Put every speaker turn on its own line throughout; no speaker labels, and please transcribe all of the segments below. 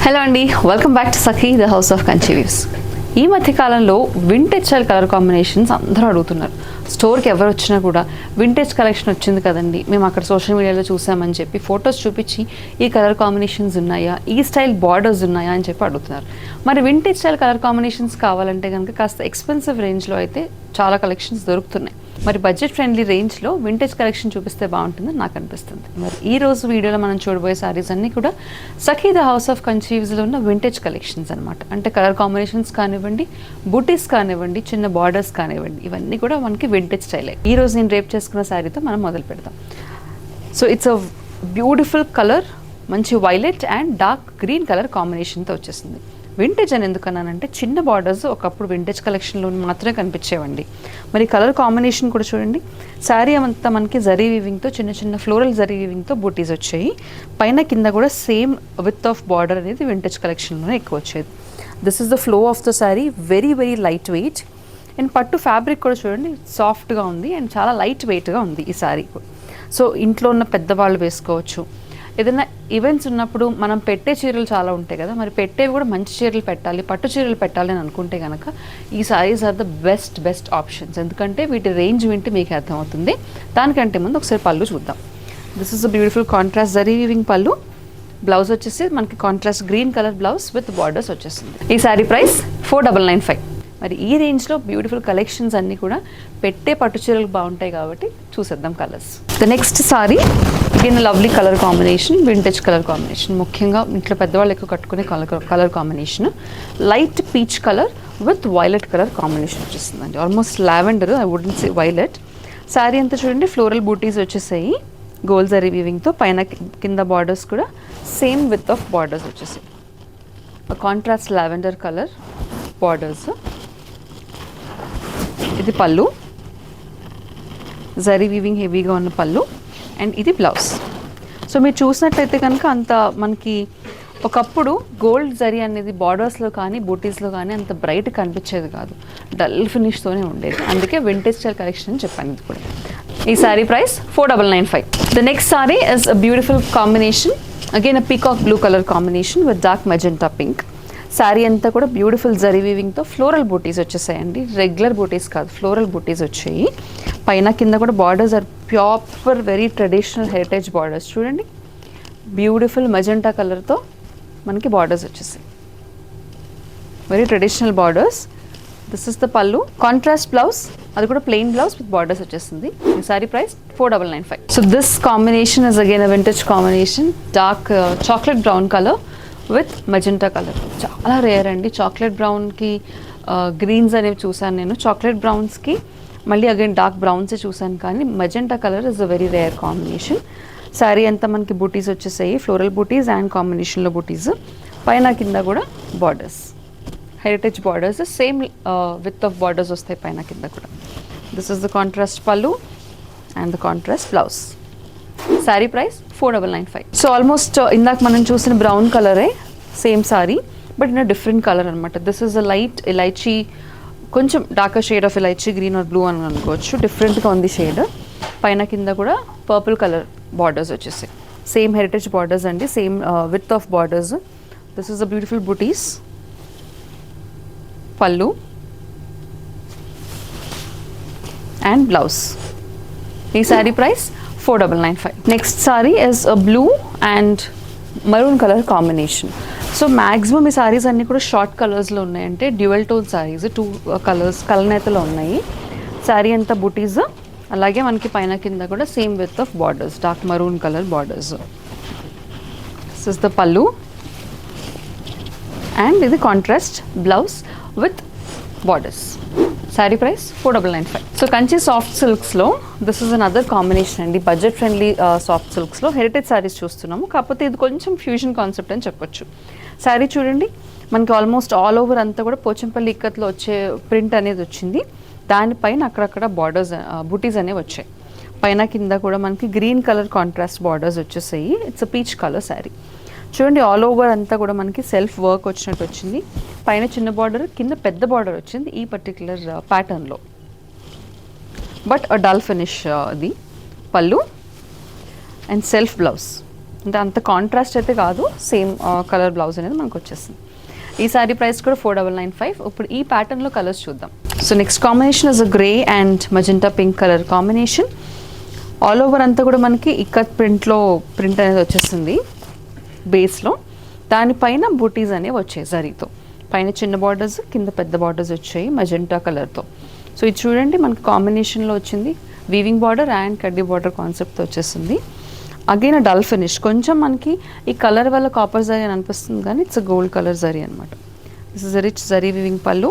Hello అండి, welcome back to Sakhi the house of Kanchi weaves. ఈ మధ్య కాలంలో వింటేజ్ స్టైల్ కలర్ కాంబినేషన్స్ అందరూ అడుగుతున్నారు. స్టోర్కి ఎవరు వచ్చినా కూడా వింటేజ్ కలెక్షన్ వచ్చింది కదండి, మేము అక్కడ సోషల్ మీడియాలో చూసామని చెప్పి ఫొటోస్ చూపించి ఈ కలర్ కాంబినేషన్స్ ఉన్నాయా, ఈ స్టైల్ బార్డర్స్ ఉన్నాయా అని చెప్పి అడుగుతున్నారు. మరి వింటేజ్ స్టైల్ కలర్ కాంబినేషన్స్ కావాలంటే కనుక కాస్త ఎక్స్పెన్సివ్ రేంజ్లో అయితే చాలా కలెక్షన్స్ దొరుకుతున్నాయి. మరి బడ్జెట్ ఫ్రెండ్లీ రేంజ్లో వింటేజ్ కలెక్షన్ చూపిస్తే బాగుంటుందని నాకు అనిపిస్తుంది. మరి ఈ రోజు వీడియోలో మనం చూడబోయే సారీస్ అన్నీ కూడా సఖీ ద హౌస్ ఆఫ్ కన్చీవ్స్లో ఉన్న వింటేజ్ కలెక్షన్స్ అనమాట. అంటే కలర్ కాంబినేషన్స్ కానివ్వండి, బూటీస్ కానివ్వండి, చిన్న బార్డర్స్ కానివ్వండి, ఇవన్నీ కూడా మనకి వింటేజ్ స్టైలే. ఈ రోజు నేను రేప్ చేసుకున్న శారీతో మనం మొదలు పెడతాం. So it's a beautiful colour, మంచి violet and dark green colour కాంబినేషన్తో వచ్చేసింది. వింటేజ్ అని ఎందుకన్నానంటే చిన్న బార్డర్స్ ఒకప్పుడు వింటేజ్ కలెక్షన్లో మాత్రమే కనిపించేవండి. మరి కలర్ కాంబినేషన్ కూడా చూడండి. శారీ అంతా మనకి జరీ వీవింగ్తో, చిన్న చిన్న ఫ్లోరల్ జరీ వీవింగ్తో బూటీస్ వచ్చాయి. పైన కింద కూడా సేమ్ విత్ ఆఫ్ బార్డర్ అనేది వింటేజ్ కలెక్షన్లోనే ఎక్కువ వచ్చేది. This is the flow of the sari, very very light weight. And పట్టు ఫ్యాబ్రిక్ కూడా చూడండి, సాఫ్ట్గా ఉంది అండ్ చాలా లైట్ వెయిట్గా ఉంది ఈ శారీ. సో ఇంట్లో ఉన్న పెద్దవాళ్ళు వేసుకోవచ్చు. ఏదైనా ఈవెంట్స్ ఉన్నప్పుడు మనం పెట్టే చీరలు చాలా ఉంటాయి కదా, మరి పెట్టేవి కూడా మంచి చీరలు పెట్టాలి, పట్టు చీరలు పెట్టాలి అని అనుకుంటే కనుక ఈ saris are the best options. ఎందుకంటే వీటి రేంజ్ వింటే మీకు అర్థమవుతుంది. దానికంటే ముందు ఒకసారి పళ్ళు చూద్దాం. This is a beautiful contrast zari weaving పళ్ళు. బ్లౌజ్ వచ్చేసి మనకి contrast green colour blouse with borders వచ్చేసింది. ఈ సారీ ప్రైస్ 4995. మరి ఈ రేంజ్లో బ్యూటిఫుల్ కలెక్షన్స్ అన్నీ కూడా పెట్టే పట్టు చీరలు బాగుంటాయి కాబట్టి చూసేద్దాం colours. The next sari again lovely colour combination, vintage colour combination. ముఖ్యంగా ఇంట్లో పెద్దవాళ్ళు ఎక్కువ కట్టుకునే colour combination. Light peach colour with violet colour combination వచ్చేస్తుందండి. Almost lavender, I wouldn't say violet. Sari అంతా చూడండి ఫ్లోరల్ బూటీస్ వచ్చేసాయి గోల్డ్ జరీ వీవింగ్తో. పైన కింద బార్డర్స్ కూడా సేమ్ విత్ ఆఫ్ బార్డర్స్ వచ్చేసాయి. Contrast lavender colour borders. ఇది పళ్ళు, జరీ వీవింగ్ హెవీగా ఉన్న పళ్ళు. అండ్ ఇది బ్లౌజ్. సో మీరు చూసినట్లయితే కనుక అంత మనకి ఒకప్పుడు గోల్డ్ జరీ అనేది బార్డర్స్లో కానీ బూటీస్లో కానీ అంత బ్రైట్ కనిపించేది కాదు, డల్ ఫినిష్తోనే ఉండేది. అందుకే వింటేజ్ స్టైల్ కలెక్షన్ అని చెప్పాను ఇది కూడా. ఈ sari price 4995. The next sari is a beautiful combination, again a peacock blue colour combination with dark magenta pink. Sari అంతా కూడా బ్యూటిఫుల్ జరీ వీవింగ్తో ఫ్లోరల్ బూటీస్ వచ్చేసాయండి. రెగ్యులర్ బూటీస్ కాదు, ఫ్లోరల్ బూటీస్ వచ్చాయి. పైన కింద కూడా borders are pure very traditional heritage borders. చూడండి బ్యూటిఫుల్ మజెంటా కలర్తో మనకి బార్డర్స్ వచ్చేసాయి, very traditional borders. This is the pallu. Contrast blouse, అది కూడా ప్లెయిన్ బ్లౌజ్ విత్ బార్డర్స్ వచ్చేసింది. ఈ sari price 4995. So this combination is again a vintage combination, dark chocolate brown colour with magenta colour. చాలా rare అండి chocolate బ్రౌన్కి greens అనేవి చూసాను నేను. చాక్లెట్ బ్రౌన్స్కి మళ్ళీ అగైన్ డార్క్ బ్రౌన్సే చూసాను, కానీ magenta colour is a very rare combination. Sari అంతా మనకి బూటీస్ వచ్చేసాయి, ఫ్లోరల్ బూటీస్ అండ్ కాంబినేషన్లో బూటీస్. పైన కింద కూడా borders, heritage borders, same with of borders వస్తాయి పైన కింద కూడా. This is the contrast pallu and the contrast blouse. Sari price 4995. So almost ఇందాక మనం చూసిన బ్రౌన్ కలరే same sari, but in a different colour అనమాట. This is a light elaichi, కొంచెం darker shade of elaichi green or blue అని అనుకోవచ్చు. డిఫరెంట్గా ఉంది షేడ్. పైన కింద కూడా పర్పుల్ కలర్ బార్డర్స్ వచ్చేసాయి. సేమ్ హెరిటేజ్ బార్డర్స్ అండి, same with of borders. This is a beautiful butis. Pallu and blouse. ఈ sari price 4995. Next sari is a blue and maroon colour combination. So maximum ఈ సారీస్ అన్నీ కూడా షార్ట్ కలర్స్లో ఉన్నాయంటే డ్యూయల్ టోన్ సారీస్, 2 కలర్స్ కలనేతలో ఉన్నాయి. శారీ అంతా బూటీస్, అలాగే మనకి పైన కింద కూడా same with of borders, dark maroon colour borders. This is the pallu and ఇది contrast blouse with borders. Sari price 4995. So Kanchi soft సిల్క్స్లో దిస్ ఇస్ అనదర్ కాంబినేషన్ అండి. బడ్జెట్ ఫ్రెండ్లీ సాఫ్ట్ సిల్క్స్లో హెరిటేజ్ శారీస్ చూస్తున్నాము, కాకపోతే ఇది కొంచెం ఫ్యూజన్ కాన్సెప్ట్ అని చెప్పొచ్చు. శారీ చూడండి మనకి ఆల్మోస్ట్ ఆల్ ఓవర్ అంతా కూడా పోచంపల్లి ఇక్కత్లో వచ్చే ప్రింట్ అనేది వచ్చింది. దానిపైన అక్కడక్కడ బార్డర్స్ బూటీస్ అనేవి వచ్చాయి. పైన కింద కూడా మనకి గ్రీన్ కలర్ కాంట్రాస్ట్ బార్డర్స్ వచ్చేసాయి. It's a peach colour sari. చూడండి ఆల్ ఓవర్ అంతా కూడా మనకి సెల్ఫ్ వర్క్ వచ్చినట్టు వచ్చింది. పైన చిన్న బార్డర్, కింద పెద్ద బార్డర్ వచ్చింది ఈ పర్టికులర్ ప్యాటర్న్లో, బట్ డల్ ఫినిష్. అది పళ్ళు అండ్ సెల్ఫ్ బ్లౌజ్. అంటే అంత కాంట్రాస్ట్ అయితే కాదు, సేమ్ కలర్ బ్లౌజ్ అనేది మనకు వచ్చేస్తుంది. ఈ సారీ ప్రైస్ కూడా 4995. ఇప్పుడు ఈ ప్యాటర్న్లో కలర్స్ చూద్దాం. So next combination is a grey and magenta pink colour combination. All over అంతా కూడా మనకి ఇక్కత్ ప్రింట్ అనేది వచ్చేస్తుంది బేస్లో. దానిపైన బూటీస్ అనేవి వచ్చాయి జరీతో. పైన చిన్న బార్డర్స్, కింద పెద్ద బార్డర్స్ వచ్చాయి మజెంటా కలర్తో. సో ఇది చూడండి మనకి కాంబినేషన్లో వచ్చింది. వీవింగ్ బార్డర్ అండ్ కడ్డీ బార్డర్ కాన్సెప్ట్తో వచ్చేస్తుంది. Again dull finish. కొంచెం మనకి ఈ కలర్ వల్ల కాపర్ జరీ అని అనిపిస్తుంది కానీ ఇట్స్ గోల్డ్ కలర్ జరీ అనమాట. This is rich zari weaving pallu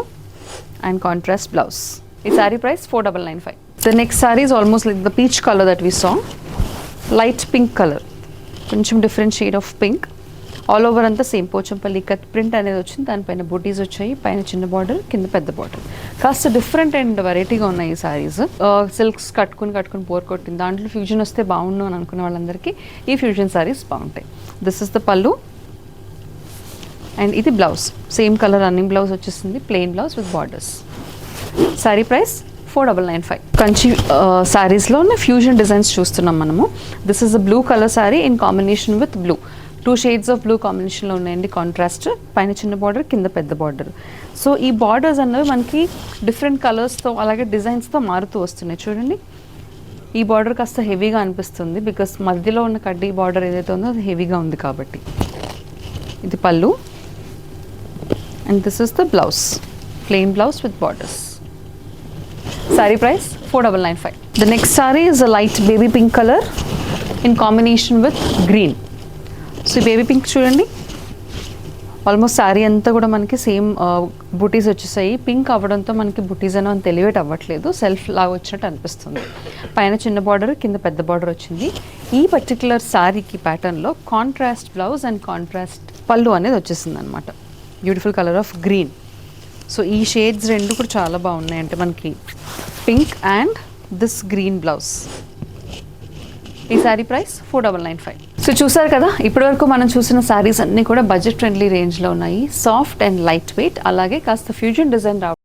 and contrast blouse. ఈ sari price 4995. The next sari is almost like the peach colour that we saw. Light pink colour, కొంచెం different shade of pink. All over అంతా same Pochampalli cut print అనేది వచ్చింది. దానిపైన బూటీస్ వచ్చాయి. పైన చిన్న border, కింద పెద్ద బార్డర్. కాస్త డిఫరెంట్ అండ్ వెరైటీగా ఉన్నాయి ఈ సారీస్. సిల్క్స్ కట్టుకుని బోర్ కొట్టింది. దాంట్లో ఫ్యూజన్ వస్తే బాగుండు అని అనుకునే వాళ్ళందరికీ ఈ ఫ్యూజన్ సారీస్ బాగుంటాయి. This is the pallu and ఇది blouse. Same colour running blouse వచ్చేసింది, plain blouse with borders. Sari price 4995. Kanchi శారీస్లోనే ఫ్యూజన్ డిజైన్స్ చూస్తున్నాం మనము. This is a blue colour sari in combination with blue. 2 shades of blue కాంబినేషన్లో ఉన్నాయండి. కాంట్రాస్ట్, పైన చిన్న బార్డర్, కింద పెద్ద బార్డర్. సో ఈ బార్డర్స్ అన్నవి మనకి డిఫరెంట్ కలర్స్తో అలాగే డిజైన్స్తో మారుతూ వస్తున్నాయి. చూడండి, ఈ బార్డర్ కాస్త హెవీగా అనిపిస్తుంది బికాస్ మధ్యలో ఉన్న కడ్డీ బార్డర్ ఏదైతే ఉందో అది హెవీగా ఉంది కాబట్టి. ఇది పళ్ళు and this is the blouse, plain blouse with borders. Sari price 4995. The next sari is a light baby pink colour in combination with green. So ఈ బేబీ పింక్ చూడండి, ఆల్మోస్ట్ శారీ అంతా కూడా మనకి సేమ్ బుటీస్ వచ్చేసాయి. పింక్ అవ్వడంతో మనకి బుటీస్ అని అంత ఎలివేట్ అవ్వట్లేదు, సెల్ఫ్ లాగా వచ్చినట్టు అనిపిస్తుంది. పైన చిన్న బార్డర్, కింద పెద్ద బార్డర్ వచ్చింది. ఈ పర్టికులర్ శారీకి ప్యాటర్న్లో కాంట్రాస్ట్ బ్లౌజ్ అండ్ కాంట్రాస్ట్ పళ్ళు అనేది వచ్చేసింది అనమాట. Beautiful colour of green. So ఈ షేడ్స్ రెండు కూడా చాలా బాగున్నాయి. అంటే మనకి pink and this green blouse. ఈ శారీ ప్రైస్ 4995. సో చూసారు కదా, ఇప్పటివరకు మనం చూసిన శారీస్ అన్నీ కూడా బడ్జెట్ ఫ్రెండ్లీ రేంజ్లో ఉన్నాయి. సాఫ్ట్ అండ్ లైట్ వెయిట్, అలాగే కాస్త ఫ్యూజన్ డిజైన్